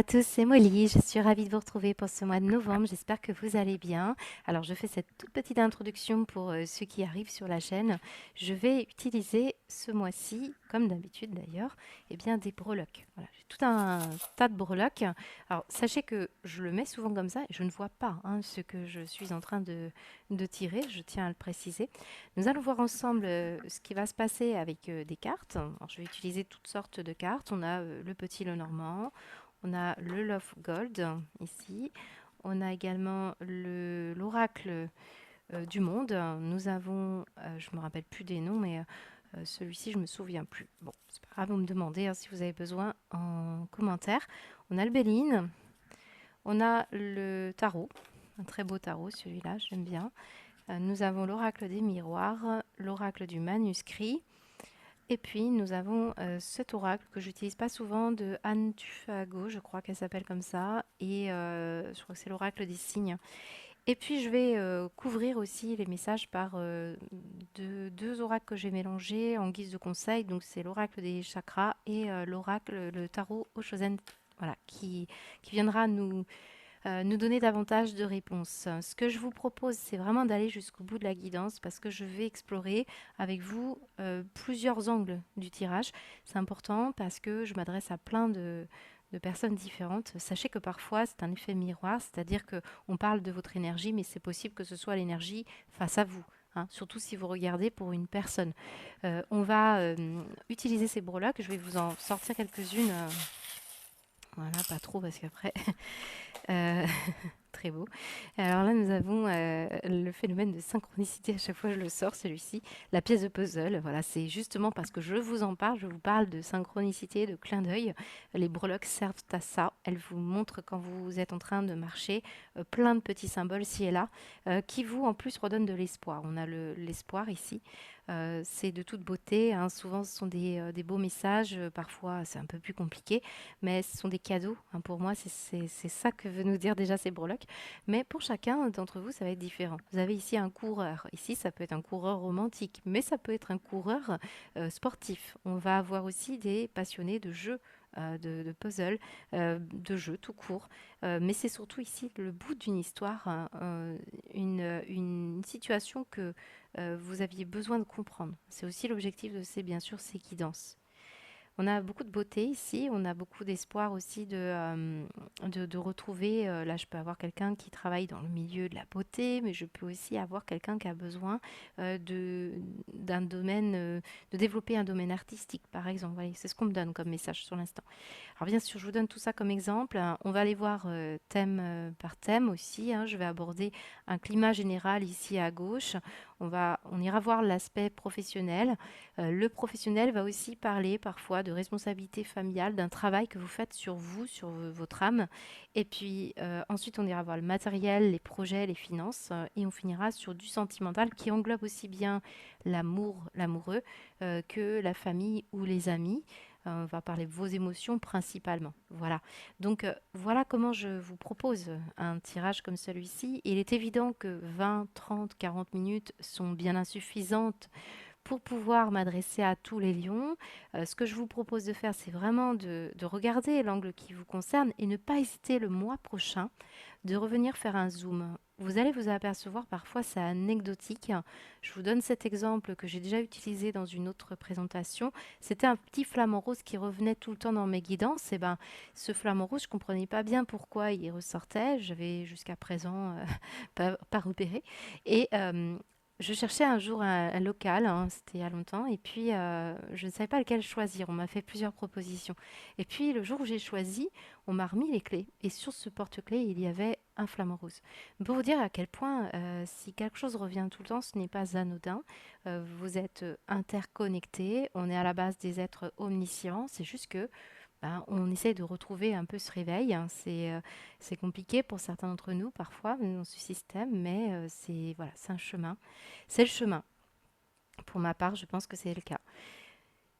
tous, c'est Molly. Je suis ravie de vous retrouver pour ce mois de novembre. J'espère que vous allez bien. Alors, je fais cette toute petite introduction pour ceux qui arrivent sur la chaîne. Je vais utiliser ce mois-ci, comme d'habitude d'ailleurs, eh bien des breloques. Voilà, j'ai tout un tas de breloques. Alors, sachez que je le mets souvent comme ça et je ne vois pas ce que je suis en train de tirer. Je tiens à le préciser. Nous allons voir ensemble ce qui va se passer avec des cartes. Alors, je vais utiliser toutes sortes de cartes. On a le petit Lenormand. On a le Love Gold ici. On a également l'oracle du monde. Nous avons, je ne me rappelle plus des noms, mais celui-ci, je ne me souviens plus. Bon, c'est pas grave, vous me demandez si vous avez besoin en commentaire. On a le Béline. On a le tarot. Un très beau tarot, celui-là, j'aime bien. Nous avons l'oracle des miroirs, l'oracle du manuscrit. Et puis, nous avons cet oracle que j'utilise pas souvent de Anne Tufago, je crois qu'elle s'appelle comme ça. Et je crois que c'est l'oracle des signes. Et puis, je vais couvrir aussi les messages par deux oracles que j'ai mélangés en guise de conseil. Donc, c'est l'oracle des chakras et l'oracle, le tarot Oshozen, voilà, qui viendra nous donner davantage de réponses. Ce que je vous propose, c'est vraiment d'aller jusqu'au bout de la guidance parce que je vais explorer avec vous plusieurs angles du tirage. C'est important parce que je m'adresse à plein de personnes différentes. Sachez que parfois, c'est un effet miroir, c'est-à-dire qu'on parle de votre énergie, mais c'est possible que ce soit l'énergie face à vous. Surtout si vous regardez pour une personne. On va utiliser ces breloques. Je vais vous en sortir quelques-unes. Voilà, pas trop parce qu'après, euh, très beau. Alors là, nous avons le phénomène de synchronicité. À chaque fois, je le sors, celui-ci. La pièce de puzzle. Voilà, c'est justement parce que je vous en parle. Je vous parle de synchronicité, de clin d'œil. Les breloques servent à ça. Elles vous montrent quand vous êtes en train de marcher plein de petits symboles ci et là qui vous, en plus, redonnent de l'espoir. On a l'espoir ici. C'est de toute beauté. Souvent, ce sont des beaux messages. Parfois, c'est un peu plus compliqué, mais ce sont des cadeaux. Pour moi, c'est ça que veut nous dire déjà ces breloques. Mais pour chacun d'entre vous, ça va être différent. Vous avez ici un coureur. Ici, ça peut être un coureur romantique, mais ça peut être un coureur sportif. On va avoir aussi des passionnés de jeux. De puzzle, de jeux tout court. Mais c'est surtout ici le bout d'une histoire, une situation que vous aviez besoin de comprendre. C'est aussi l'objectif de bien sûr, ces guidances. On a beaucoup de beauté ici, on a beaucoup d'espoir aussi de retrouver. Là, je peux avoir quelqu'un qui travaille dans le milieu de la beauté, mais je peux aussi avoir quelqu'un qui a besoin d'un domaine, de développer un domaine artistique, par exemple. Voilà, c'est ce qu'on me donne comme message sur l'instant. Alors bien sûr, je vous donne tout ça comme exemple. On va aller voir thème par thème aussi. Je vais aborder un climat général ici à gauche. On ira voir l'aspect professionnel. Le professionnel va aussi parler parfois de responsabilité familiale, d'un travail que vous faites sur vous, sur votre âme. Et puis ensuite, on ira voir le matériel, les projets, les finances. Et on finira sur du sentimental qui englobe aussi bien l'amour, l'amoureux, que la famille ou les amis. On va parler de vos émotions principalement. Voilà. Donc voilà comment je vous propose un tirage comme celui-ci. Il est évident que 20, 30, 40 minutes sont bien insuffisantes pour pouvoir m'adresser à tous les lions. Ce que je vous propose de faire, c'est vraiment de regarder l'angle qui vous concerne et ne pas hésiter le mois prochain de revenir faire un zoom. Vous allez vous apercevoir, parfois c'est anecdotique. Je vous donne cet exemple que j'ai déjà utilisé dans une autre présentation. C'était un petit flamant rose qui revenait tout le temps dans mes guidances. Et ben, ce flamant rose, je ne comprenais pas bien pourquoi il ressortait. J'avais jusqu'à présent pas repéré. Et je cherchais un jour un local, c'était il y a longtemps, et puis je ne savais pas lequel choisir. On m'a fait plusieurs propositions. Et puis le jour où j'ai choisi, on m'a remis les clés. Et sur ce porte-clés, il y avait un flamant rose. Pour vous dire à quel point, si quelque chose revient tout le temps, ce n'est pas anodin. Vous êtes interconnectés, on est à la base des êtres omniscients. C'est juste que on essaie de retrouver un peu ce réveil. C'est compliqué pour certains d'entre nous parfois dans ce système, mais c'est voilà, c'est un chemin. C'est le chemin. Pour ma part, je pense que c'est le cas.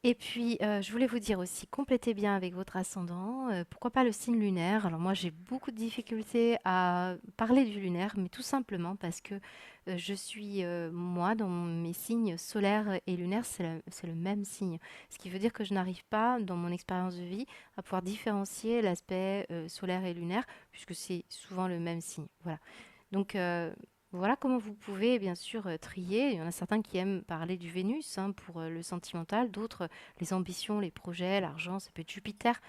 Et puis, je voulais vous dire aussi, complétez bien avec votre ascendant, pourquoi pas le signe lunaire. Alors moi, j'ai beaucoup de difficultés à parler du lunaire, mais tout simplement parce que, je suis, moi, dans mes signes solaires et lunaires, c'est le même signe. Ce qui veut dire que je n'arrive pas, dans mon expérience de vie, à pouvoir différencier l'aspect, solaire et lunaire, puisque c'est souvent le même signe. Voilà. Donc, voilà comment vous pouvez bien sûr trier. Il y en a certains qui aiment parler du Vénus hein, pour le sentimental, d'autres les ambitions, les projets, l'argent, ça peut être Jupiter.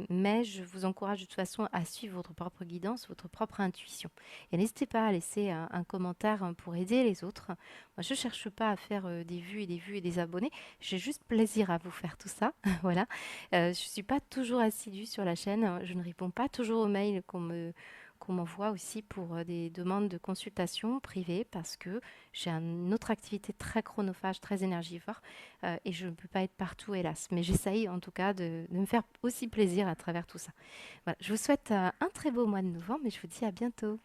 Mais je vous encourage de toute façon à suivre votre propre guidance, votre propre intuition. Et n'hésitez pas à laisser un commentaire hein, pour aider les autres. Moi, je ne cherche pas à faire des vues et des vues et des abonnés. J'ai juste plaisir à vous faire tout ça. Voilà. Je ne suis pas toujours assidue sur la chaîne. Je ne réponds pas toujours aux mails qu'on m'envoie aussi pour des demandes de consultation privée parce que j'ai une autre activité très chronophage, très énergivore et je ne peux pas être partout, hélas. Mais j'essaye en tout cas de me faire aussi plaisir à travers tout ça. Voilà, je vous souhaite un très beau mois de novembre et je vous dis à bientôt.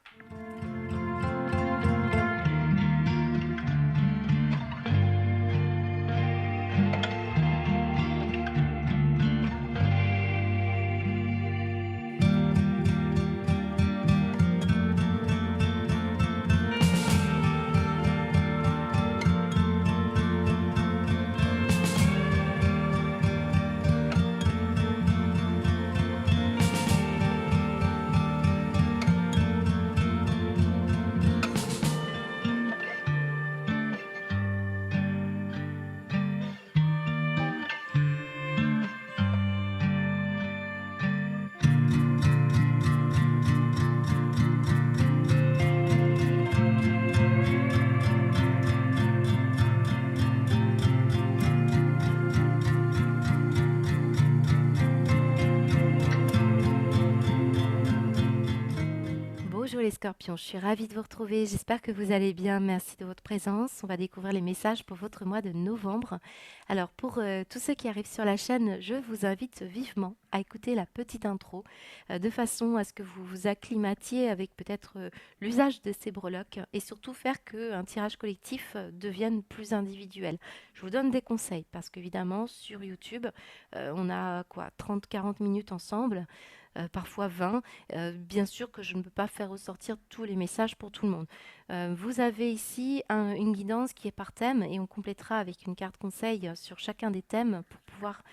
Bonjour les scorpions, je suis ravie de vous retrouver. J'espère que vous allez bien. Merci de votre présence. On va découvrir les messages pour votre mois de novembre. Alors pour tous ceux qui arrivent sur la chaîne, je vous invite vivement à écouter la petite intro de façon à ce que vous vous acclimatiez avec peut-être l'usage de ces breloques et surtout faire qu'un tirage collectif devienne plus individuel. Je vous donne des conseils parce qu'évidemment sur YouTube, on a quoi 30-40 minutes ensemble. Parfois 20. Bien sûr que je ne peux pas faire ressortir tous les messages pour tout le monde. Vous avez ici une guidance qui est par thème et on complétera avec une carte conseil sur chacun des thèmes pour pouvoir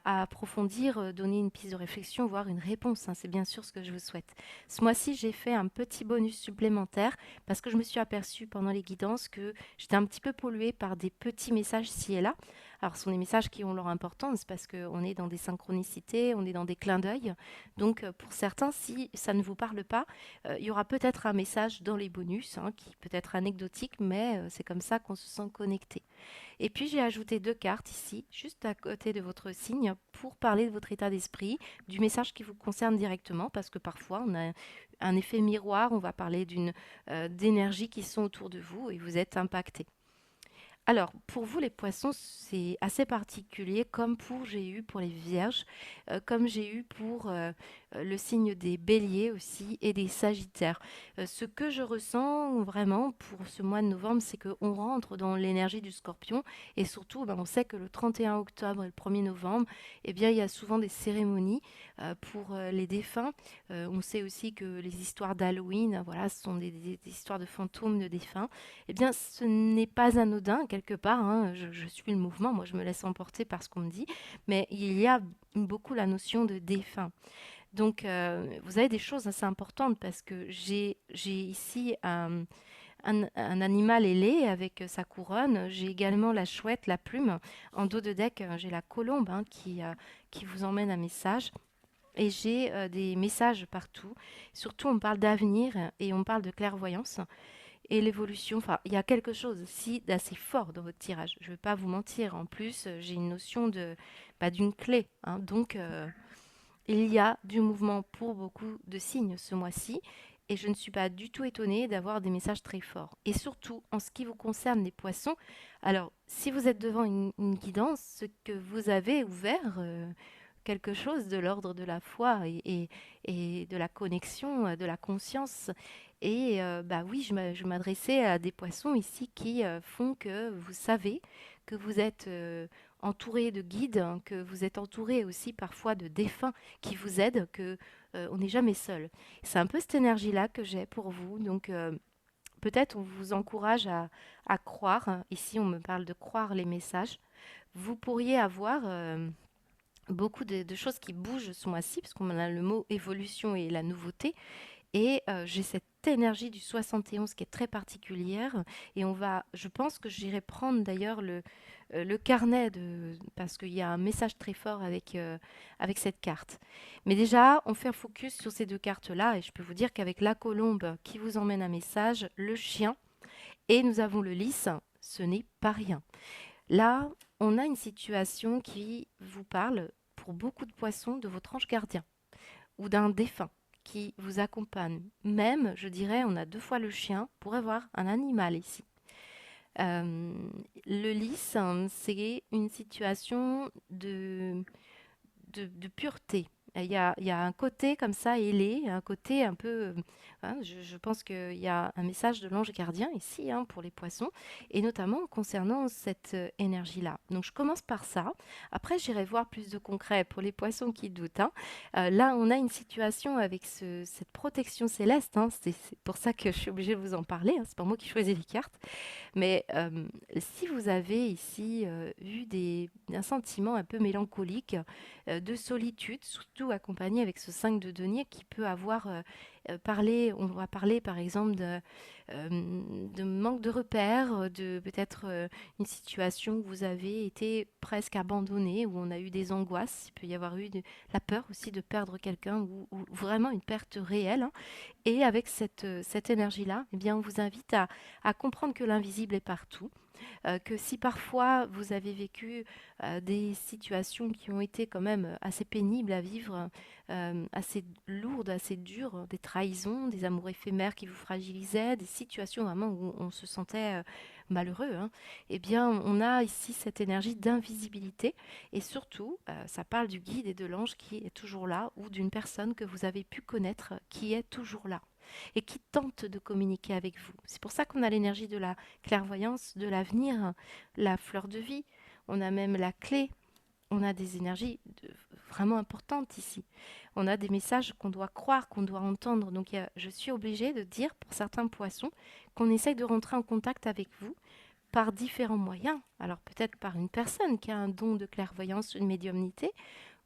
approfondir, donner une piste de réflexion, voire une réponse. Hein, c'est bien sûr ce que je vous souhaite. Ce mois-ci, j'ai fait un petit bonus supplémentaire parce que je me suis aperçue pendant les guidances que j'étais un petit peu polluée par des petits messages ci et là. Alors, ce sont des messages qui ont leur importance parce qu'on est dans des synchronicités, on est dans des clins d'œil. Donc, pour certains, si ça ne vous parle pas, il y aura peut-être un message dans les bonus hein, qui peut être anecdotique, mais c'est comme ça qu'on se sent connecté. Et puis j'ai ajouté deux cartes ici, juste à côté de votre signe, pour parler de votre état d'esprit, du message qui vous concerne directement, parce que parfois on a un effet miroir, on va parler d'énergie qui sont autour de vous et vous êtes impacté. Alors, pour vous, les poissons, c'est assez particulier, comme j'ai eu pour les vierges, comme j'ai eu pour le signe des béliers aussi et des sagittaires. Ce que je ressens vraiment pour ce mois de novembre, c'est qu'on rentre dans l'énergie du scorpion et surtout, on sait que le 31 octobre et le 1er novembre, eh bien, il y a souvent des cérémonies pour les défunts. On sait aussi que les histoires d'Halloween, voilà, ce sont des histoires de fantômes de défunts. Eh bien, ce n'est pas anodin, quelque part. Hein, je suis le mouvement, moi je me laisse emporter par ce qu'on me dit, mais il y a beaucoup la notion de défunt. Donc, vous avez des choses assez importantes parce que j'ai ici un animal ailé avec sa couronne. J'ai également la chouette, la plume. En dos de deck, j'ai la colombe hein, qui vous emmène un message. Et j'ai des messages partout. Surtout, on parle d'avenir et on parle de clairvoyance et l'évolution. Enfin, il y a quelque chose aussi d'assez fort dans votre tirage. Je ne vais pas vous mentir. En plus, j'ai une notion d'une clé. Hein. Donc, il y a du mouvement pour beaucoup de signes ce mois-ci. Et je ne suis pas du tout étonnée d'avoir des messages très forts. Et surtout, en ce qui vous concerne, les poissons, alors, si vous êtes devant une guidance, ce que vous avez ouvert, quelque chose de l'ordre de la foi et de la connexion, de la conscience. Et oui, je m'adressais à des poissons ici qui font que vous savez que vous êtes entouré de guides, hein, que vous êtes entouré aussi parfois de défunts qui vous aident, que on n'est jamais seul. C'est un peu cette énergie-là que j'ai pour vous. Donc peut-être on vous encourage à croire, hein. Ici, on me parle de croire les messages. Vous pourriez avoir beaucoup de choses qui bougent ce mois-ci, parce qu'on a le mot évolution et la nouveauté. Et j'ai cette énergie du 71 qui est très particulière. Et je pense que j'irai prendre d'ailleurs le carnet parce qu'il y a un message très fort avec cette carte. Mais déjà, on fait un focus sur ces deux cartes-là. Et je peux vous dire qu'avec la colombe qui vous emmène un message, le chien et nous avons le lys, ce n'est pas rien. Là, on a une situation qui vous parle, pour beaucoup de poissons, de votre ange gardien ou d'un défunt qui vous accompagne. Même, je dirais, on a deux fois le chien pour avoir un animal ici. Euh, le lys, hein, c'est une situation de pureté. Il y a un côté comme ça ailé, un côté un peu... hein, je pense qu'il y a un message de l'ange gardien ici, hein, pour les poissons, et notamment concernant cette énergie-là. Donc je commence par ça. Après, j'irai voir plus de concret pour les poissons qui doutent, hein. Là, on a une situation avec cette protection céleste, hein. C'est pour ça que je suis obligée de vous en parler, hein. C'est pas moi qui choisis les cartes. Mais si vous avez ici eu un sentiment un peu mélancolique, de solitude, surtout accompagné avec ce 5 de denier qui peut avoir on va parler par exemple de manque de repères, de peut-être une situation où vous avez été presque abandonné, où on a eu des angoisses, il peut y avoir eu la peur aussi de perdre quelqu'un ou vraiment une perte réelle, hein. Et avec cette énergie-là, eh bien, on vous invite à comprendre que l'invisible est partout, que si parfois vous avez vécu des situations qui ont été quand même assez pénibles à vivre, assez lourdes, assez dures, des trahisons, des amours éphémères qui vous fragilisaient, des situations vraiment où on se sentait malheureux, hein, eh bien, on a ici cette énergie d'invisibilité et surtout, ça parle du guide et de l'ange qui est toujours là ou d'une personne que vous avez pu connaître qui est toujours là et qui tente de communiquer avec vous. C'est pour ça qu'on a l'énergie de la clairvoyance, de l'avenir, la fleur de vie. On a même la clé. On a des énergies vraiment importantes ici. On a des messages qu'on doit croire, qu'on doit entendre. Donc je suis obligée de dire pour certains poissons qu'on essaye de rentrer en contact avec vous par différents moyens. Alors peut-être par une personne qui a un don de clairvoyance, une médiumnité,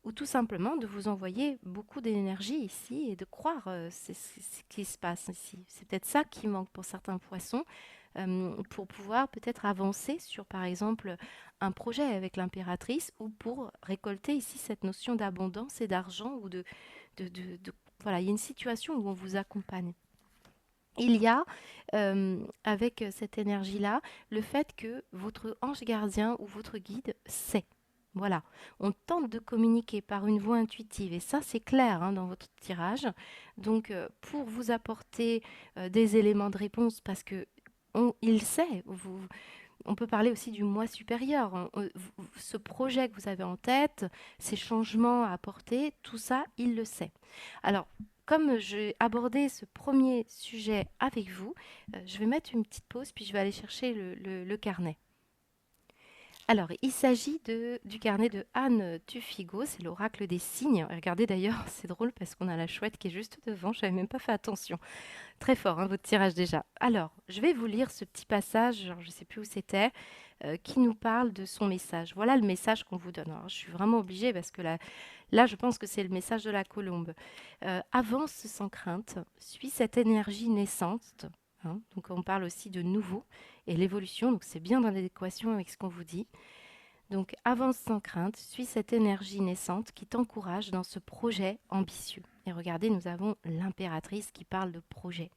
ou tout simplement de vous envoyer beaucoup d'énergie ici et de croire c'est ce qui se passe ici. C'est peut-être ça qui manque pour certains poissons, pour pouvoir peut-être avancer sur, par exemple, un projet avec l'impératrice ou pour récolter ici cette notion d'abondance et d'argent ou voilà, il y a une situation où on vous accompagne. Il y a, avec cette énergie-là, le fait que votre ange gardien ou votre guide sait. Voilà, on tente de communiquer par une voie intuitive et ça c'est clair, hein, dans votre tirage. Donc pour vous apporter des éléments de réponse parce que il sait, on peut parler aussi du moi supérieur, hein. Ce projet que vous avez en tête, ces changements à apporter, tout ça, il le sait. Alors, comme j'ai abordé ce premier sujet avec vous, je vais mettre une petite pause, puis je vais aller chercher le carnet. Alors, il s'agit du carnet de Anne Tufigo, c'est l'oracle des signes. Regardez d'ailleurs, c'est drôle parce qu'on a la chouette qui est juste devant, je n'avais même pas fait attention. Très fort, hein, votre tirage déjà. Alors, je vais vous lire ce petit passage, genre, je ne sais plus où c'était, qui nous parle de son message. Voilà le message qu'on vous donne. Alors, je suis vraiment obligée parce que là, je pense que c'est le message de la colombe. Avance sans crainte, suis cette énergie naissante, hein. Donc, on parle aussi de nouveau et l'évolution. Donc, c'est bien dans l'équation avec ce qu'on vous dit. Donc, avance sans crainte, suis cette énergie naissante qui t'encourage dans ce projet ambitieux. Et regardez, nous avons l'impératrice qui parle de projet.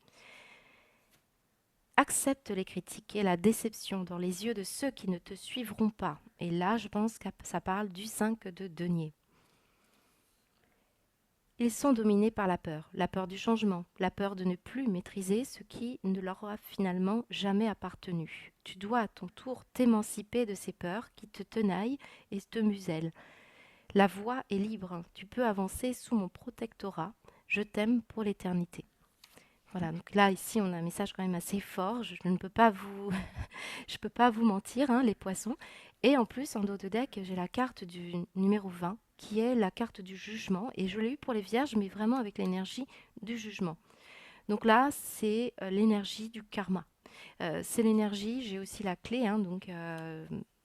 Accepte les critiques et la déception dans les yeux de ceux qui ne te suivront pas. Et là, je pense que ça parle du 5 de denier. Ils sont dominés par la peur du changement, la peur de ne plus maîtriser ce qui ne leur a finalement jamais appartenu. Tu dois à ton tour t'émanciper de ces peurs qui te tenaillent et te musellent. La voie est libre, tu peux avancer sous mon protectorat, je t'aime pour l'éternité. Voilà, donc là, ici, on a un message quand même assez fort. Je ne peux pas vous, je peux pas vous mentir, hein, les poissons. Et en plus, en dos de deck, j'ai la carte du numéro 20, qui est la carte du jugement. Et je l'ai eu pour les vierges, mais vraiment avec l'énergie du jugement. Donc là, c'est l'énergie du karma. C'est l'énergie, j'ai aussi la clé, hein, donc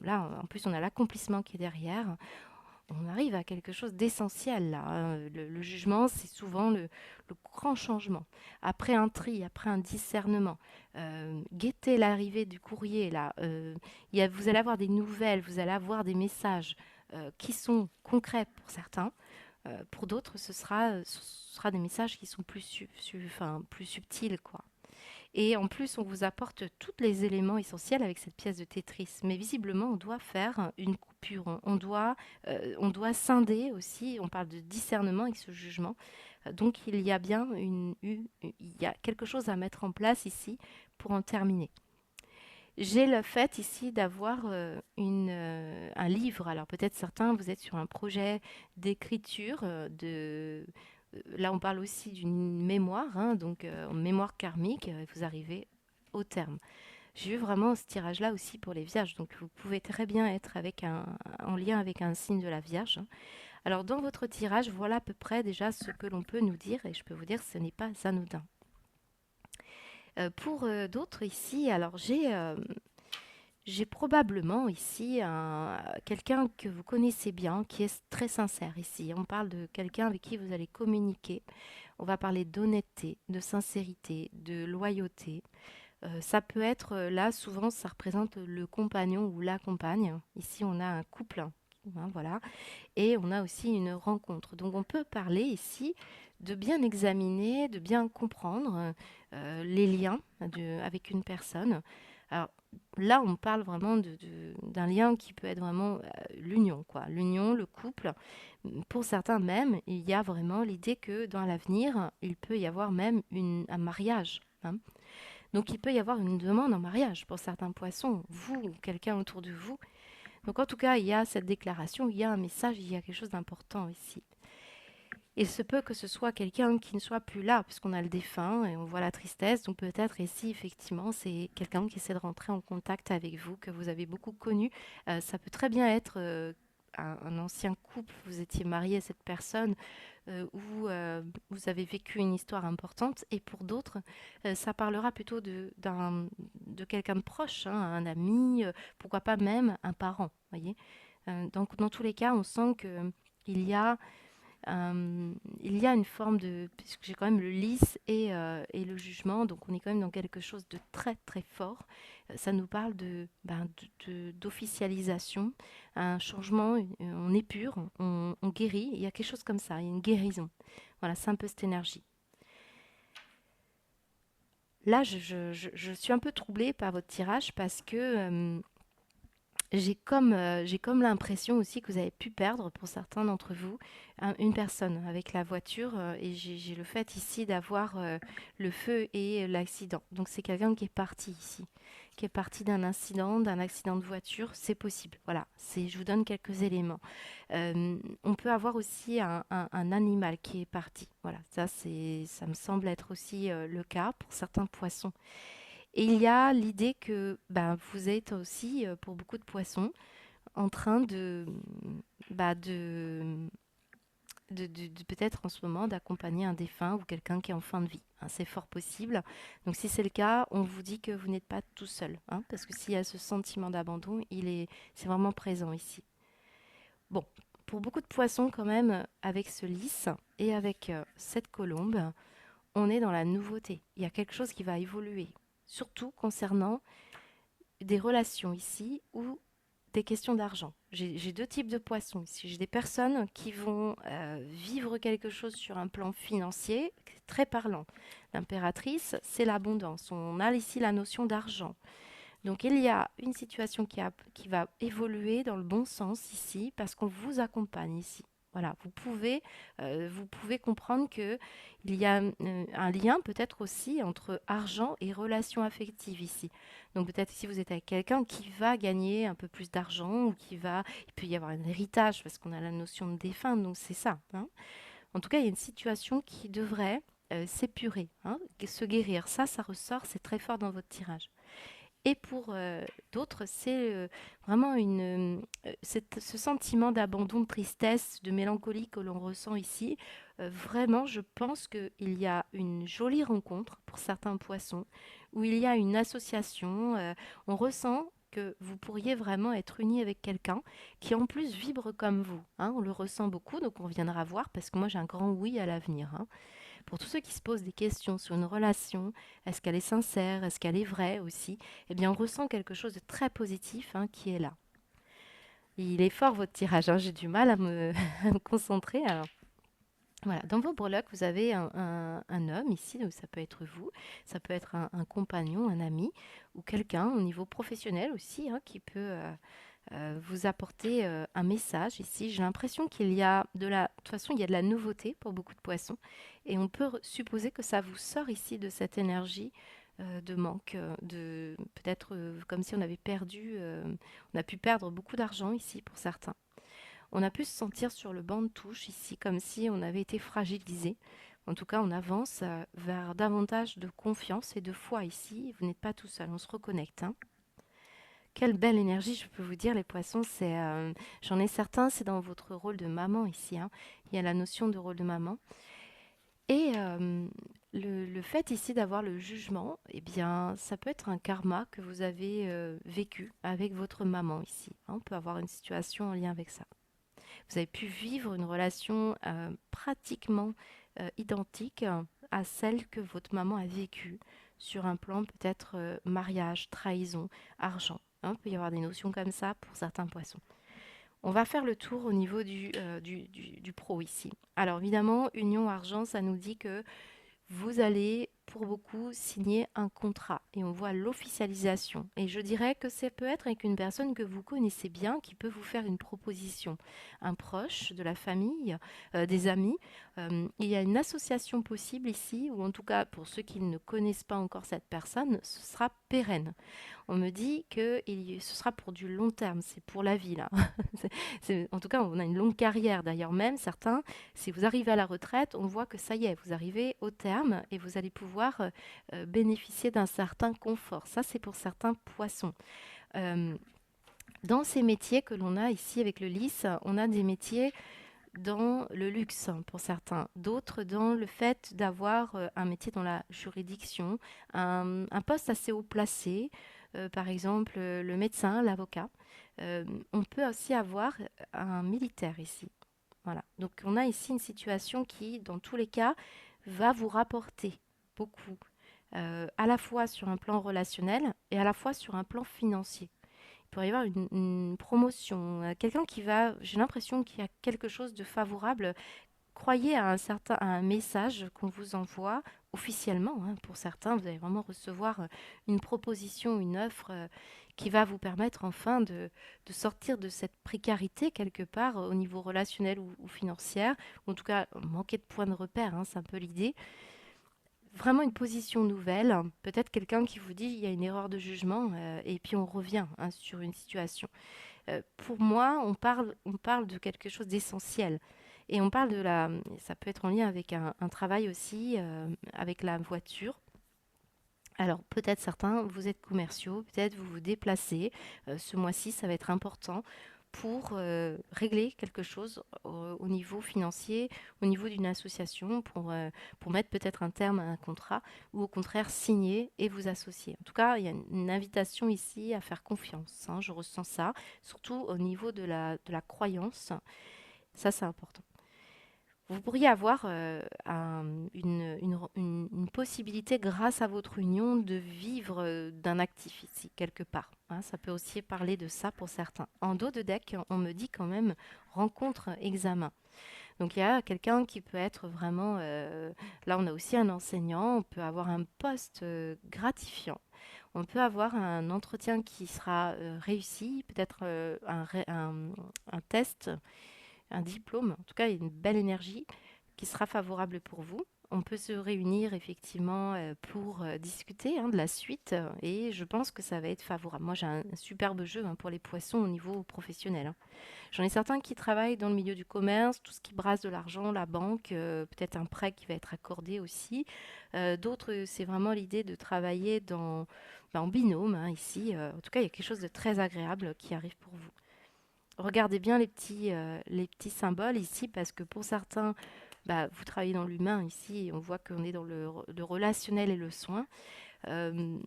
là, en plus, on a l'accomplissement qui est derrière. On arrive à quelque chose d'essentiel là, hein. Le jugement, c'est souvent le grand changement. Après un tri, après un discernement, guettez l'arrivée du courrier là. Vous allez avoir des nouvelles, vous allez avoir des messages qui sont concrets pour certains. Pour d'autres, ce sera des messages qui sont enfin, plus subtils, quoi. Et en plus, on vous apporte tous les éléments essentiels avec cette pièce de Tetris. Mais visiblement, on doit faire une coupure. On doit scinder aussi. On parle de discernement avec ce jugement. Donc, il y a bien il y a quelque chose à mettre en place ici pour en terminer. J'ai le fait ici d'avoir un livre. Alors peut-être certains, vous êtes sur un projet d'écriture. Là, on parle aussi d'une mémoire, hein, donc mémoire karmique. Vous arrivez au terme. J'ai eu vraiment ce tirage-là aussi pour les vierges. Donc vous pouvez très bien être en lien avec un signe de la vierge, hein. Alors dans votre tirage, voilà à peu près déjà ce que l'on peut nous dire. Et je peux vous dire, ce n'est pas anodin. Pour d'autres ici, alors j'ai probablement ici quelqu'un que vous connaissez bien, qui est très sincère ici. On parle de quelqu'un avec qui vous allez communiquer. On va parler d'honnêteté, de sincérité, de loyauté. Ça peut être, là, souvent, ça représente le compagnon ou la compagne. Ici, on a un couple, hein, voilà. Et on a aussi une rencontre. Donc, on peut parler ici de bien examiner, de bien comprendre les liens avec une personne. Alors, là, on parle vraiment d'un lien qui peut être vraiment l'union, quoi. L'union, le couple. Pour certains même, il y a vraiment l'idée que dans l'avenir, il peut y avoir même un mariage, hein. Donc, il peut y avoir une demande en mariage pour certains poissons, vous ou quelqu'un autour de vous. Donc, en tout cas, il y a cette déclaration, il y a un message, il y a quelque chose d'important ici. Il se peut que ce soit quelqu'un qui ne soit plus là, puisqu'on a le défunt et on voit la tristesse. Donc peut-être ici, effectivement, c'est quelqu'un qui essaie de rentrer en contact avec vous, que vous avez beaucoup connu. Ça peut très bien être un ancien couple, vous étiez marié à cette personne, où vous avez vécu une histoire importante. Et pour d'autres, ça parlera plutôt de quelqu'un de proche, hein, un ami, pourquoi pas même un parent, voyez. Donc dans tous les cas, on sent que il y a il y a une forme de... Puisque j'ai quand même le lys et le jugement, donc on est quand même dans quelque chose de très très fort. Ça nous parle d'officialisation, un changement, on épure, on guérit, il y a quelque chose comme ça, il y a une guérison. Voilà, c'est un peu cette énergie. Là, je suis un peu troublée par votre tirage parce que j'ai comme l'impression aussi que vous avez pu perdre, pour certains d'entre vous, une personne avec la voiture. Et j'ai le fait ici d'avoir le feu et l'accident. Donc c'est quelqu'un qui est parti ici, qui est parti d'un accident de voiture. C'est possible. Voilà, je vous donne quelques éléments. On peut avoir aussi un animal qui est parti. Voilà, ça me semble être aussi le cas pour certains poissons. Et il y a l'idée que vous êtes aussi, pour beaucoup de poissons, en train bah, de, de peut-être en ce moment d'accompagner un défunt ou quelqu'un qui est en fin de vie, hein. C'est fort possible. Donc si c'est le cas, on vous dit que vous n'êtes pas tout seul, hein, parce que s'il y a ce sentiment d'abandon, c'est vraiment présent ici. Bon, pour beaucoup de poissons quand même, avec ce lys et avec cette colombe, on est dans la nouveauté. Il y a quelque chose qui va évoluer, surtout concernant des relations ici ou des questions d'argent. J'ai deux types de poissons ici. J'ai des personnes qui vont vivre quelque chose sur un plan financier très parlant. L'impératrice, c'est l'abondance. On a ici la notion d'argent. Donc il y a une situation qui va évoluer dans le bon sens ici parce qu'on vous accompagne ici. Voilà, vous pouvez comprendre que il y a un lien peut-être aussi entre argent et relations affectives ici. Donc peut-être si vous êtes avec quelqu'un qui va gagner un peu plus d'argent ou il peut y avoir un héritage parce qu'on a la notion de défunt, donc c'est ça, hein. En tout cas, il y a une situation qui devrait s'épurer, hein, se guérir. Ça ressort, c'est très fort dans votre tirage. Et pour d'autres, c'est vraiment ce sentiment d'abandon, de tristesse, de mélancolie que l'on ressent ici. Vraiment, je pense qu'il y a une jolie rencontre pour certains poissons, où il y a une association. On ressent que vous pourriez vraiment être unis avec quelqu'un qui en plus vibre comme vous, hein. On le ressent beaucoup, donc on viendra voir parce que moi j'ai un grand oui à l'avenir, hein. Pour tous ceux qui se posent des questions sur une relation, est-ce qu'elle est sincère, est-ce qu'elle est vraie aussi, eh bien on ressent quelque chose de très positif, hein, qui est là. Il est fort votre tirage, hein, j'ai du mal à me, à me concentrer. Alors, voilà. Dans vos breloques, vous avez un homme ici, donc ça peut être vous, ça peut être un compagnon, un ami, ou quelqu'un au niveau professionnel aussi, hein, qui peut vous apporter un message ici. J'ai l'impression qu'il y a de toute façon, il y a de la nouveauté pour beaucoup de poissons, et on peut supposer que ça vous sort ici de cette énergie de manque, de peut-être comme si on avait perdu, on a pu perdre beaucoup d'argent ici pour certains. On a pu se sentir sur le banc de touche ici, comme si on avait été fragilisé. En tout cas, on avance vers davantage de confiance et de foi ici. Vous n'êtes pas tout seul, on se reconnecte, hein. Quelle belle énergie, je peux vous dire, les poissons, j'en ai certains, c'est dans votre rôle de maman ici, hein. Il y a la notion de rôle de maman. Et le fait ici d'avoir le jugement, eh bien, ça peut être un karma que vous avez vécu avec votre maman ici, hein. On peut avoir une situation en lien avec ça. Vous avez pu vivre une relation pratiquement identique à celle que votre maman a vécue sur un plan peut-être mariage, trahison, argent, hein. Il peut y avoir des notions comme ça pour certains poissons. On va faire le tour au niveau du pro ici. Alors évidemment, union argent, ça nous dit que vous allez, pour beaucoup, signer un contrat et on voit l'officialisation. Et je dirais que ça peut être avec une personne que vous connaissez bien qui peut vous faire une proposition. Un proche de la famille, des amis. Il y a une association possible ici, ou en tout cas pour ceux qui ne connaissent pas encore cette personne, ce sera pérenne. On me dit que ce sera pour du long terme, c'est pour la vie là. En tout cas, on a une longue carrière. D'ailleurs, même certains, si vous arrivez à la retraite, on voit que ça y est, vous arrivez au terme et vous allez pouvoir bénéficier d'un certain confort. Ça, c'est pour certains poissons. Euh, dans ces métiers que l'on a ici avec le lys, on a des métiers dans le luxe pour certains, d'autres dans le fait d'avoir un métier dans la juridiction, un poste assez haut placé, par exemple le médecin, l'avocat. On peut aussi avoir un militaire ici. Voilà. Donc on a ici une situation qui, dans tous les cas, va vous rapporter beaucoup, à la fois sur un plan relationnel et à la fois sur un plan financier. Il pourrait y avoir une promotion, quelqu'un qui va, j'ai l'impression qu'il y a quelque chose de favorable. Croyez à un message qu'on vous envoie officiellement, hein. Pour certains, vous allez vraiment recevoir une proposition, une offre qui va vous permettre enfin de sortir de cette précarité quelque part au niveau relationnel ou financière, ou en tout cas manquer de points de repère, hein, c'est un peu l'idée. Vraiment une position nouvelle, peut-être quelqu'un qui vous dit il y a une erreur de jugement et puis on revient, hein, sur une situation. Pour moi, on parle de quelque chose d'essentiel. Et on parle ça peut être en lien avec un travail aussi, avec la voiture. Alors peut-être certains, vous êtes commerciaux, peut-être vous vous déplacez. Ce mois-ci, ça va être important pour régler quelque chose au niveau financier, au niveau d'une association, pour mettre peut-être un terme à un contrat, ou au contraire signer et vous associer. En tout cas, il y a une invitation ici à faire confiance, hein, je ressens ça, surtout au niveau de la croyance. Ça, c'est important. Vous pourriez avoir une possibilité, grâce à votre union, de vivre d'un actif ici, quelque part, hein. Ça peut aussi parler de ça pour certains. En dos de deck, on me dit quand même rencontre, examen. Donc il y a quelqu'un qui peut être vraiment... là, on a aussi un enseignant, on peut avoir un poste gratifiant. On peut avoir un entretien qui sera réussi, peut-être un test, un diplôme. En tout cas, il y a une belle énergie qui sera favorable pour vous. On peut se réunir effectivement pour discuter de la suite et je pense que ça va être favorable. Moi, j'ai un superbe jeu pour les poissons au niveau professionnel. J'en ai certains qui travaillent dans le milieu du commerce, tout ce qui brasse de l'argent, la banque, peut-être un prêt qui va être accordé aussi. D'autres, c'est vraiment l'idée de travailler en binôme ici. En tout cas, il y a quelque chose de très agréable qui arrive pour vous. Regardez bien les petits symboles ici parce que pour certains, vous travaillez dans l'humain ici et on voit qu'on est dans le relationnel et le soin. Euh,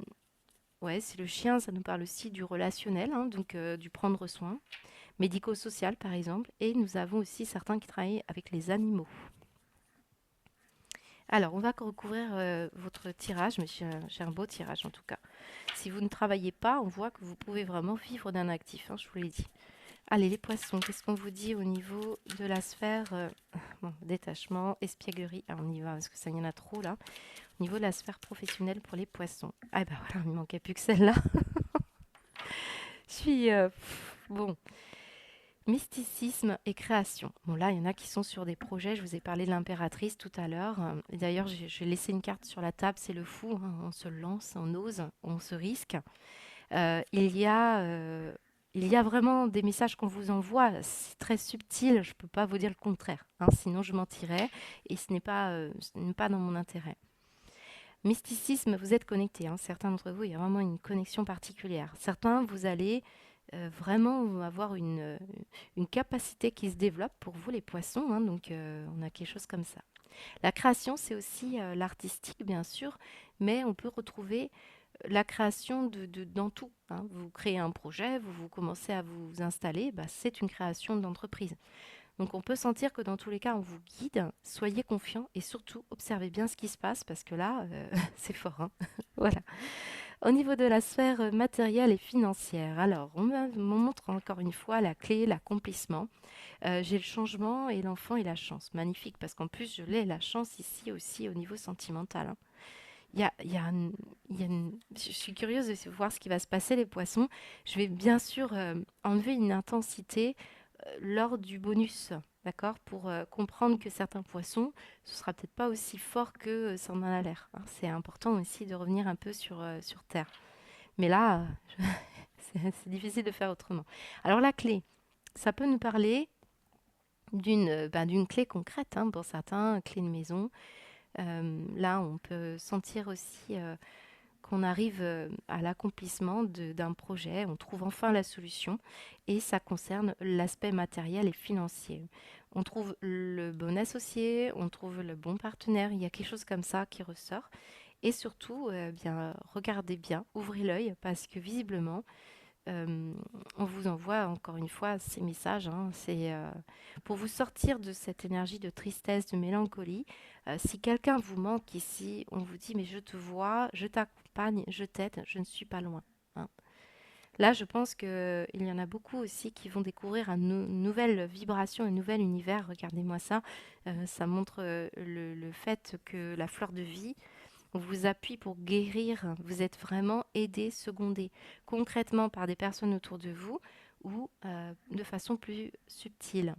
ouais, c'est le chien, ça nous parle aussi du relationnel, donc du prendre soin, médico-social par exemple. Et nous avons aussi certains qui travaillent avec les animaux. Alors, on va recouvrir votre tirage, mais j'ai un beau tirage en tout cas. Si vous ne travaillez pas, on voit que vous pouvez vraiment vivre d'un actif, je vous l'ai dit. Allez, les poissons, qu'est-ce qu'on vous dit au niveau de la sphère bon, détachement, espièglerie, ah, on y va parce que ça y en a trop là. Au niveau de la sphère professionnelle pour les poissons. Ah ben voilà, il ne manquait plus que celle-là. Je suis... bon, mysticisme et création. Bon là, il y en a qui sont sur des projets, je vous ai parlé de l'impératrice tout à l'heure. Et d'ailleurs, j'ai laissé une carte sur la table, c'est le fou, on se lance, on ose, on se risque. Euh, il y a... euh, il y a vraiment des messages qu'on vous envoie, c'est très subtil, je ne peux pas vous dire le contraire, sinon je mentirais et ce n'est pas dans mon intérêt. Mysticisme, vous êtes connectés, certains d'entre vous, il y a vraiment une connexion particulière. Certains, vous allez vraiment avoir une capacité qui se développe pour vous, les poissons, donc on a quelque chose comme ça. La création, c'est aussi l'artistique, bien sûr, mais on peut retrouver la création dans tout. Vous créez un projet, vous commencez à vous installer, c'est une création d'entreprise. Donc on peut sentir que dans tous les cas, on vous guide, soyez confiants et surtout observez bien ce qui se passe parce que là, c'est fort. Voilà. Au niveau de la sphère matérielle et financière, alors me montre encore une fois la clé, l'accomplissement. J'ai le changement et l'enfant et la chance. Magnifique parce qu'en plus, je l'ai la chance ici aussi au niveau sentimental. Il y a je suis curieuse de voir ce qui va se passer, les poissons. Je vais bien sûr enlever une intensité lors du bonus, d'accord? Pour comprendre que certains poissons, ce sera peut-être pas aussi fort que ça en a l'air. C'est important aussi de revenir un peu sur Terre. Mais là, c'est difficile de faire autrement. Alors la clé, ça peut nous parler d'une clé concrète pour certains, clé de maison. Là, on peut sentir aussi qu'on arrive à l'accomplissement d'un projet, on trouve enfin la solution et ça concerne l'aspect matériel et financier. On trouve le bon associé, on trouve le bon partenaire, il y a quelque chose comme ça qui ressort. Et surtout, bien, regardez bien, ouvrez l'œil parce que visiblement, on vous envoie encore une fois ces messages. C'est pour vous sortir de cette énergie de tristesse, de mélancolie. Si quelqu'un vous manque ici, on vous dit mais je te vois, je t'accompagne, je t'aide, je ne suis pas loin. hein. Là, je pense qu'il y en a beaucoup aussi qui vont découvrir une nouvelle vibration, un nouvel univers. Regardez-moi ça. Ça montre le fait que la fleur de vie on vous appuie pour guérir. Vous êtes vraiment aidé, secondé, concrètement par des personnes autour de vous ou de façon plus subtile.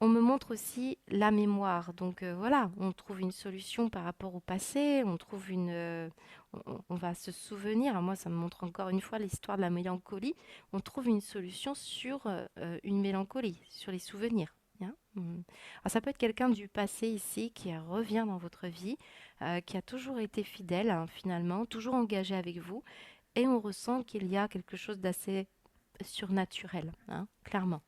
On me montre aussi la mémoire. Donc voilà, on trouve une solution par rapport au passé, on trouve on va se souvenir. Alors moi, ça me montre encore une fois l'histoire de la mélancolie. On trouve une solution sur une mélancolie, sur les souvenirs. Alors, ça peut être quelqu'un du passé ici qui revient dans votre vie, qui a toujours été fidèle finalement, toujours engagé avec vous, et on ressent qu'il y a quelque chose d'assez surnaturel, clairement.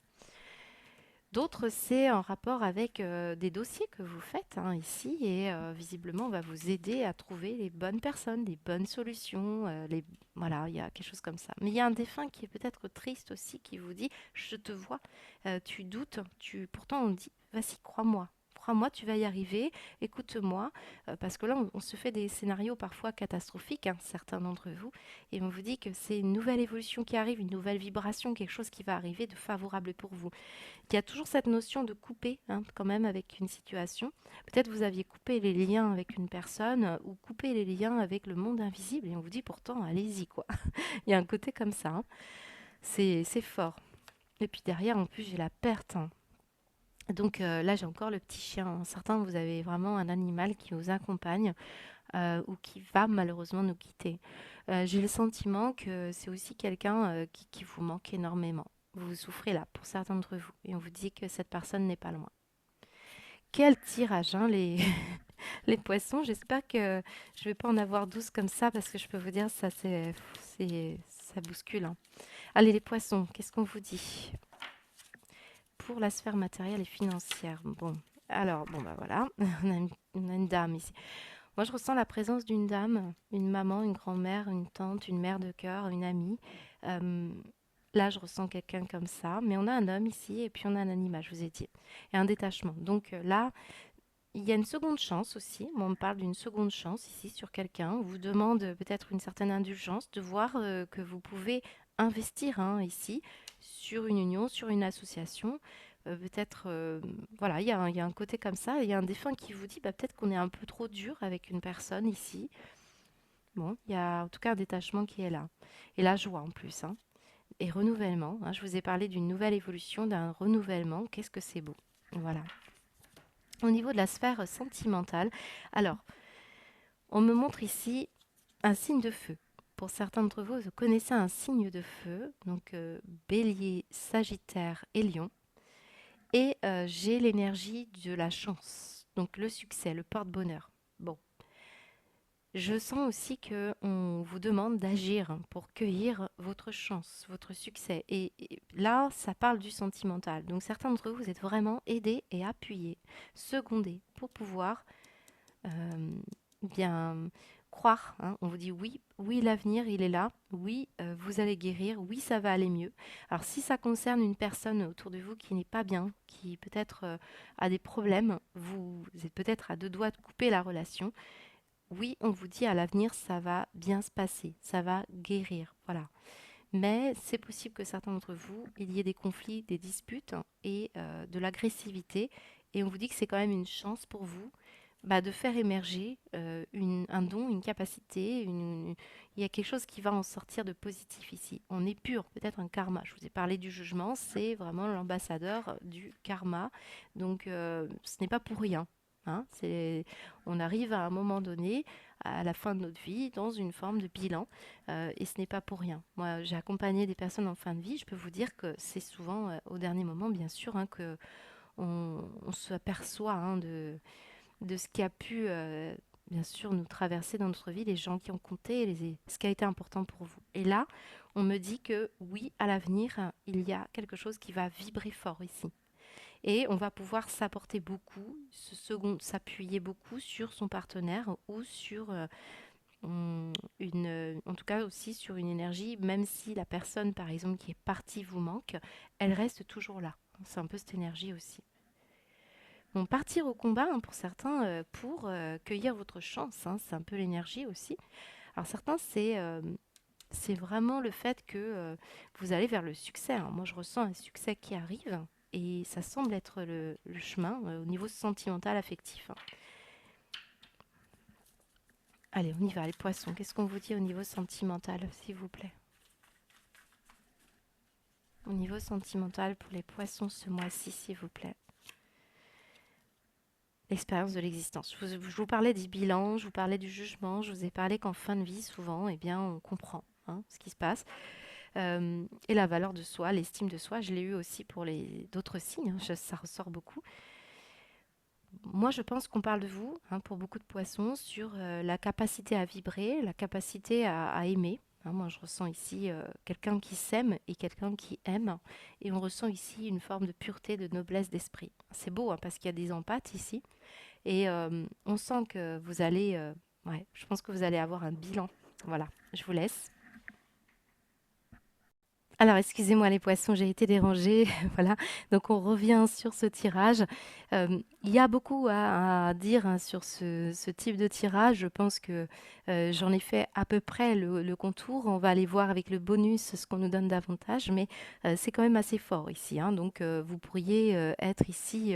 D'autres, c'est en rapport avec des dossiers que vous faites ici et visiblement, on va vous aider à trouver les bonnes personnes, les bonnes solutions. Voilà, il y a quelque chose comme ça. Mais il y a un défunt qui est peut-être triste aussi, qui vous dit, je te vois, tu doutes, pourtant on dit, vas-y, crois-moi. Crois-moi, tu vas y arriver, écoute-moi, parce que là, on se fait des scénarios parfois catastrophiques, certains d'entre vous, et on vous dit que c'est une nouvelle évolution qui arrive, une nouvelle vibration, quelque chose qui va arriver de favorable pour vous. Il y a toujours cette notion de couper quand même avec une situation. Peut-être vous aviez coupé les liens avec une personne ou coupé les liens avec le monde invisible et on vous dit pourtant allez-y quoi. Il y a un côté comme ça. C'est fort. Et puis derrière en plus j'ai la perte. Donc là, j'ai encore le petit chien, hein. Certains, vous avez vraiment un animal qui vous accompagne ou qui va malheureusement nous quitter. J'ai le sentiment que c'est aussi quelqu'un qui vous manque énormément. Vous souffrez là pour certains d'entre vous et on vous dit que cette personne n'est pas loin. Quel tirage, hein, les, les poissons. J'espère que je vais pas en avoir 12 comme ça parce que je peux vous dire ça ça bouscule, hein. Allez les poissons, qu'est-ce qu'on vous dit pour la sphère matérielle et financière? Bon, alors bon bah voilà, on a une dame ici. Moi je ressens la présence d'une dame, une maman, une grand-mère, une tante, une mère de cœur, une amie. Euh, Là je ressens quelqu'un comme ça, mais on a un homme ici et puis on a un animal, je vous ai dit, et un détachement. Donc là il y a une seconde chance aussi. Moi, on me parle d'une seconde chance ici sur quelqu'un. On vous demande peut-être une certaine indulgence de voir que vous pouvez investir hein, ici sur une union, sur une association. Peut-être, voilà, il y a un côté comme ça. Il y a un défunt qui vous dit bah, peut-être qu'on est un peu trop dur avec une personne ici. Bon, il y a en tout cas un détachement qui est là. Et la joie en plus, hein. Et renouvellement, hein. Je vous ai parlé d'une nouvelle évolution, d'un renouvellement. Qu'est-ce que c'est beau. Voilà. Au niveau de la sphère sentimentale, alors, on me montre ici un signe de feu. Pour certains d'entre vous, vous connaissez un signe de feu, donc bélier, sagittaire et lion. Et j'ai l'énergie de la chance, donc le succès, le porte-bonheur. Bon, je sens aussi que on vous demande d'agir pour cueillir votre chance, votre succès. Et là, ça parle du sentimental. Donc certains d'entre vous, vous êtes vraiment aidés et appuyés, secondés pour pouvoir euh, bien croire, hein. On vous dit oui, oui, l'avenir, il est là. Oui, vous allez guérir. Oui, ça va aller mieux. Alors, si ça concerne une personne autour de vous qui n'est pas bien, qui peut-être a des problèmes, vous êtes peut-être à deux doigts de couper la relation. Oui, on vous dit à l'avenir, ça va bien se passer, ça va guérir. Voilà. Mais c'est possible que certains d'entre vous, il y ait des conflits, des disputes hein, et de l'agressivité. Et on vous dit que c'est quand même une chance pour vous bah, de faire émerger un don, une capacité. Il y a quelque chose qui va en sortir de positif ici. On est pur, peut-être un karma. Je vous ai parlé du jugement, c'est vraiment l'ambassadeur du karma. Donc ce n'est pas pour rien, hein. On arrive à un moment donné, à la fin de notre vie, dans une forme de bilan. Et ce n'est pas pour rien. Moi, j'ai accompagné des personnes en fin de vie. Je peux vous dire que c'est souvent au dernier moment, bien sûr, hein, que on s'aperçoit hein, de ce qui a pu, bien sûr, nous traverser dans notre vie, les gens qui ont compté, ce qui a été important pour vous. Et là, on me dit que oui, à l'avenir, il y a quelque chose qui va vibrer fort ici. Et on va pouvoir s'apporter beaucoup, s'appuyer beaucoup sur son partenaire ou sur en tout cas aussi sur une énergie, même si la personne, par exemple, qui est partie vous manque, elle reste toujours là. C'est un peu cette énergie aussi. Bon, partir au combat, hein, pour certains, pour cueillir votre chance, hein, c'est un peu l'énergie aussi. Alors certains, c'est vraiment le fait que vous allez vers le succès, hein. Moi, je ressens un succès qui arrive et ça semble être le chemin au niveau sentimental, affectif, hein. Allez, on y va, les poissons. Qu'est-ce qu'on vous dit au niveau sentimental, s'il vous plaît? Au niveau sentimental pour les poissons ce mois-ci, s'il vous plaît. L'expérience de l'existence. Je vous parlais du bilan, je vous parlais du jugement, je vous ai parlé qu'en fin de vie, souvent, eh bien, on comprend hein, ce qui se passe. Et la valeur de soi, l'estime de soi, je l'ai eu aussi pour les d'autres signes, hein, ça ressort beaucoup. Moi, je pense qu'on parle de vous, hein, pour beaucoup de poissons, sur la capacité à vibrer, la capacité à aimer. Hein, moi, je ressens ici quelqu'un qui s'aime et quelqu'un qui aime. Et on ressent ici une forme de pureté, de noblesse d'esprit. C'est beau, hein, parce qu'il y a des empathes ici. Et on sent que vous allez... ouais, je pense que vous allez avoir un bilan. Voilà, je vous laisse. Alors, excusez-moi les poissons, j'ai été dérangée. Voilà, donc on revient sur ce tirage. Il y a beaucoup à dire hein, sur ce type de tirage. Je pense que j'en ai fait à peu près le contour. On va aller voir avec le bonus ce qu'on nous donne davantage, mais c'est quand même assez fort ici, hein. Donc, vous pourriez être ici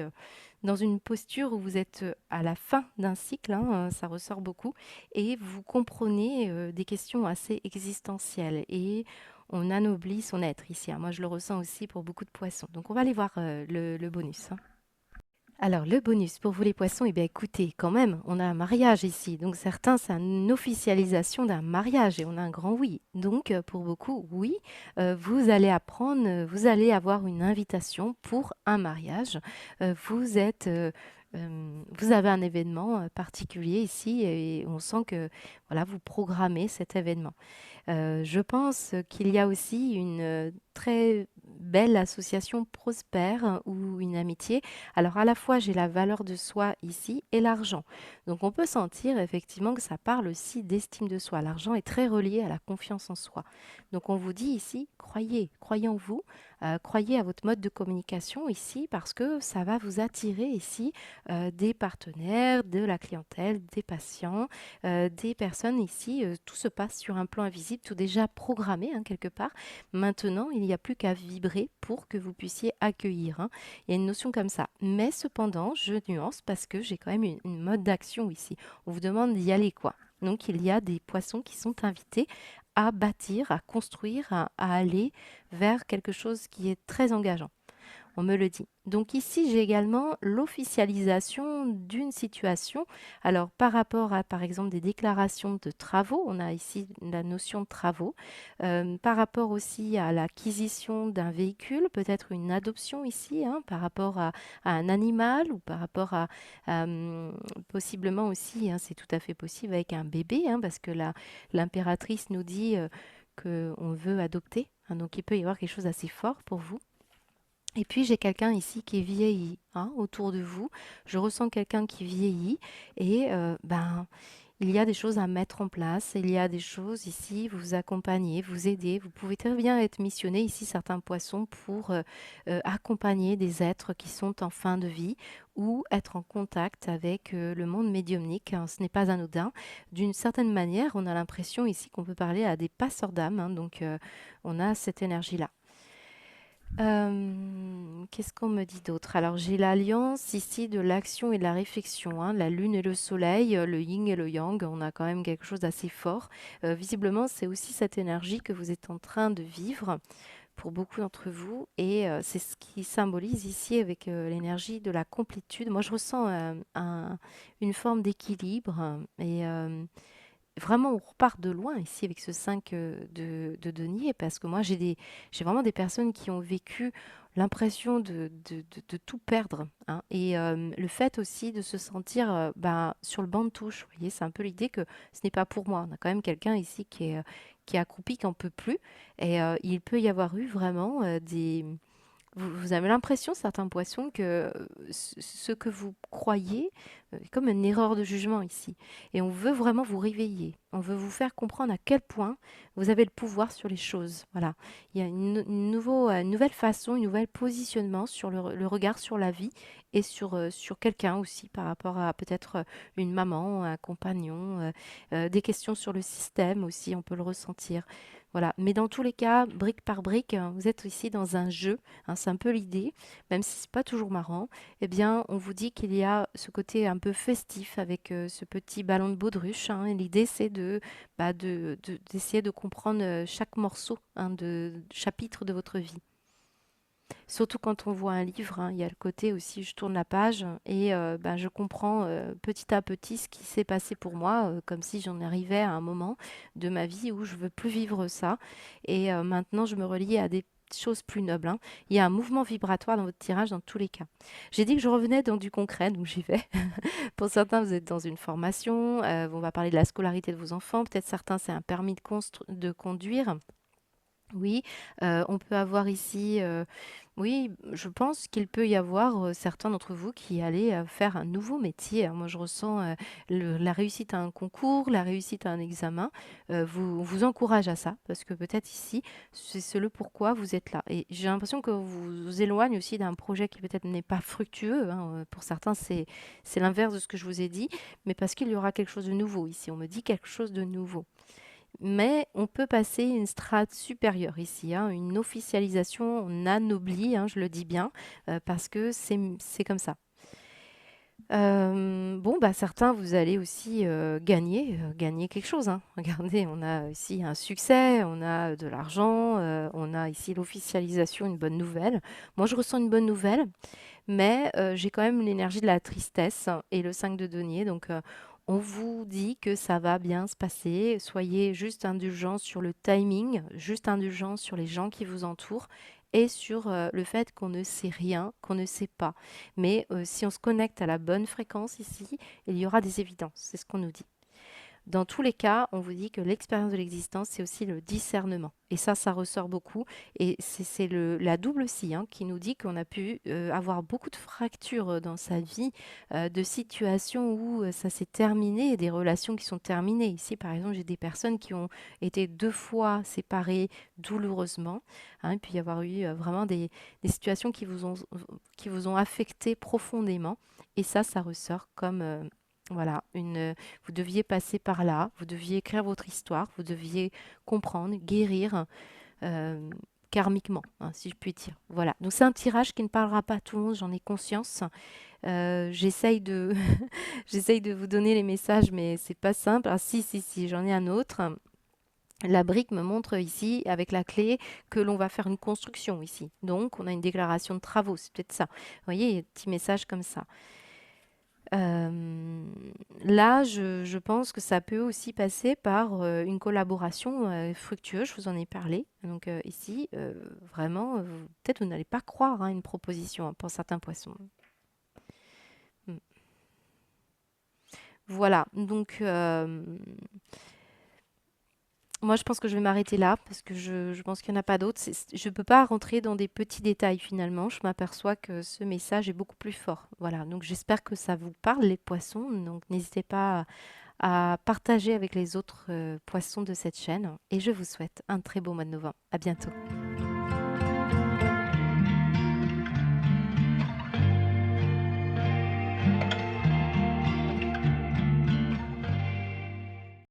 dans une posture où vous êtes à la fin d'un cycle, hein, ça ressort beaucoup, et vous comprenez des questions assez existentielles. Et on anoblit son être ici, hein. Moi, je le ressens aussi pour beaucoup de poissons. Donc, on va aller voir le bonus, hein. Alors, le bonus pour vous les poissons, eh bien écoutez, quand même, on a un mariage ici. Donc certains, c'est une officialisation d'un mariage et on a un grand oui. Donc pour beaucoup, oui, vous allez apprendre, vous allez avoir une invitation pour un mariage. Vous avez un événement particulier ici et on sent que voilà, vous programmez cet événement. Je pense qu'il y a aussi une très belle association prospère ou une amitié. Alors à la fois, j'ai la valeur de soi ici et l'argent. Donc on peut sentir effectivement que ça parle aussi d'estime de soi. L'argent est très relié à la confiance en soi. Donc on vous dit ici, croyez, croyez en vous, croyez à votre mode de communication ici parce que ça va vous attirer ici des partenaires, de la clientèle, des patients, des personnes ici. Tout se passe sur un plan invisible, tout déjà programmé hein, quelque part. Maintenant, il n'y a plus qu'à vibrer pour que vous puissiez accueillir, hein. Il y a une notion comme ça. Mais cependant, je nuance parce que j'ai quand même une mode d'action ici. On vous demande d'y aller, quoi. Donc, il y a des poissons qui sont invités à bâtir, à construire, à aller vers quelque chose qui est très engageant. On me le dit. Donc ici, j'ai également l'officialisation d'une situation. Alors par rapport à, par exemple, des déclarations de travaux, on a ici la notion de travaux. Par rapport aussi à l'acquisition d'un véhicule, peut-être une adoption ici, hein, par rapport à un animal ou par rapport possiblement aussi, hein, c'est tout à fait possible avec un bébé, hein, parce que l'impératrice nous dit qu'on veut adopter, hein, donc il peut y avoir quelque chose d'assez fort pour vous. Et puis j'ai quelqu'un ici qui vieillit hein, autour de vous. Je ressens quelqu'un qui vieillit et il y a des choses à mettre en place. Il y a des choses ici, vous accompagner, vous aider. Vous pouvez très bien être missionné ici, certains poissons, pour accompagner des êtres qui sont en fin de vie ou être en contact avec le monde médiumnique, hein. Ce n'est pas anodin. D'une certaine manière, on a l'impression ici qu'on peut parler à des passeurs d'âme. Hein, donc on a cette énergie-là. Qu'est-ce qu'on me dit d'autre? Alors, j'ai l'alliance ici de l'action et de la réflexion, hein, la lune et le soleil, le yin et le yang. On a quand même quelque chose d'assez fort. Visiblement, c'est aussi cette énergie que vous êtes en train de vivre pour beaucoup d'entre vous. Et c'est ce qui symbolise ici avec l'énergie de la complétude. Moi, je ressens une forme d'équilibre et vraiment, on repart de loin ici avec ce 5 de denier parce que moi, j'ai vraiment des personnes qui ont vécu l'impression de tout perdre, hein. Et le fait aussi de se sentir sur le banc de touche, vous voyez, c'est un peu l'idée que ce n'est pas pour moi. On a quand même quelqu'un ici qui est accroupi, qui n'en peut plus. Et il peut y avoir eu vraiment vous avez l'impression, certains poissons, que ce que vous croyez est comme une erreur de jugement ici. Et on veut vraiment vous réveiller. On veut vous faire comprendre à quel point vous avez le pouvoir sur les choses. Voilà. Il y a une nouvelle façon, un nouvel positionnement sur le regard sur la vie et sur quelqu'un aussi par rapport à peut-être une maman, un compagnon, des questions sur le système aussi, on peut le ressentir. Voilà. Mais dans tous les cas, brique par brique, vous êtes ici dans un jeu, hein, c'est un peu l'idée, même si c'est pas toujours marrant. Eh bien, on vous dit qu'il y a ce côté un peu festif avec ce petit ballon de baudruche, hein, et l'idée, c'est d'essayer de comprendre chaque morceau, hein, de chapitre de votre vie. Surtout quand on voit un livre, hein, il y a le côté aussi, je tourne la page et je comprends petit à petit ce qui s'est passé pour moi, comme si j'en arrivais à un moment de ma vie où je veux plus vivre ça. Et maintenant, je me relie à des choses plus nobles, hein. Il y a un mouvement vibratoire dans votre tirage dans tous les cas. J'ai dit que je revenais dans du concret, donc j'y vais. Pour certains, vous êtes dans une formation, on va parler de la scolarité de vos enfants, peut-être certains, c'est un permis de conduire. Oui, on peut avoir ici, oui, je pense qu'il peut y avoir, certains d'entre vous qui allez, faire un nouveau métier, hein. Moi, je ressens, la réussite à un concours, la réussite à un examen. On vous encourage à ça parce que peut-être ici, c'est le pourquoi vous êtes là et j'ai l'impression que vous éloigne aussi d'un projet qui peut-être n'est pas fructueux, hein, pour certains, c'est l'inverse de ce que je vous ai dit, mais parce qu'il y aura quelque chose de nouveau ici. On me dit quelque chose de nouveau. Mais on peut passer une strate supérieure ici, hein, une officialisation, on anoblit, hein, je le dis bien, parce que c'est comme ça. Bon, bah, certains, vous allez aussi gagner quelque chose, hein. Regardez, on a ici un succès, on a de l'argent, on a ici l'officialisation, une bonne nouvelle. Moi, je ressens une bonne nouvelle, mais j'ai quand même l'énergie de la tristesse et le 5 de denier. Donc, on vous dit que ça va bien se passer. Soyez juste indulgents sur le timing, juste indulgents sur les gens qui vous entourent et sur le fait qu'on ne sait rien, qu'on ne sait pas. Mais si on se connecte à la bonne fréquence ici, il y aura des évidences. C'est ce qu'on nous dit. Dans tous les cas, on vous dit que l'expérience de l'existence, c'est aussi le discernement. Et ça ressort beaucoup. Et c'est la double scie hein, qui nous dit qu'on a pu avoir beaucoup de fractures dans sa vie, de situations où ça s'est terminé, et des relations qui sont terminées. Ici, par exemple, j'ai des personnes qui ont été 2 fois séparées douloureusement. Hein, il peut y avoir eu vraiment des situations qui vous ont affecté profondément. Et ça ressort comme... voilà, vous deviez passer par là, vous deviez écrire votre histoire, vous deviez comprendre, guérir euh, karmiquement, hein, si je puis dire. Voilà. Donc c'est un tirage qui ne parlera pas à tout le monde, j'en ai conscience. J'essaye de, j'essaye de vous donner les messages, mais c'est pas simple. Ah, si, j'en ai un autre. La brique me montre ici, avec la clé, que l'on va faire une construction ici. Donc, on a une déclaration de travaux, c'est peut-être ça. Vous voyez, il y a des petits messages comme ça. Euh, Là, je pense que ça peut aussi passer par une collaboration fructueuse, je vous en ai parlé. Donc ici, vraiment, peut-être vous n'allez pas croire à une proposition hein, pour certains poissons. Mm. Voilà, donc moi je pense que je vais m'arrêter là parce que je pense qu'il n'y en a pas d'autres. Je ne peux pas rentrer dans des petits détails finalement. Je m'aperçois que ce message est beaucoup plus fort. Voilà, donc j'espère que ça vous parle les poissons. Donc n'hésitez pas à partager avec les autres poissons de cette chaîne. Et je vous souhaite un très beau mois de novembre. À bientôt.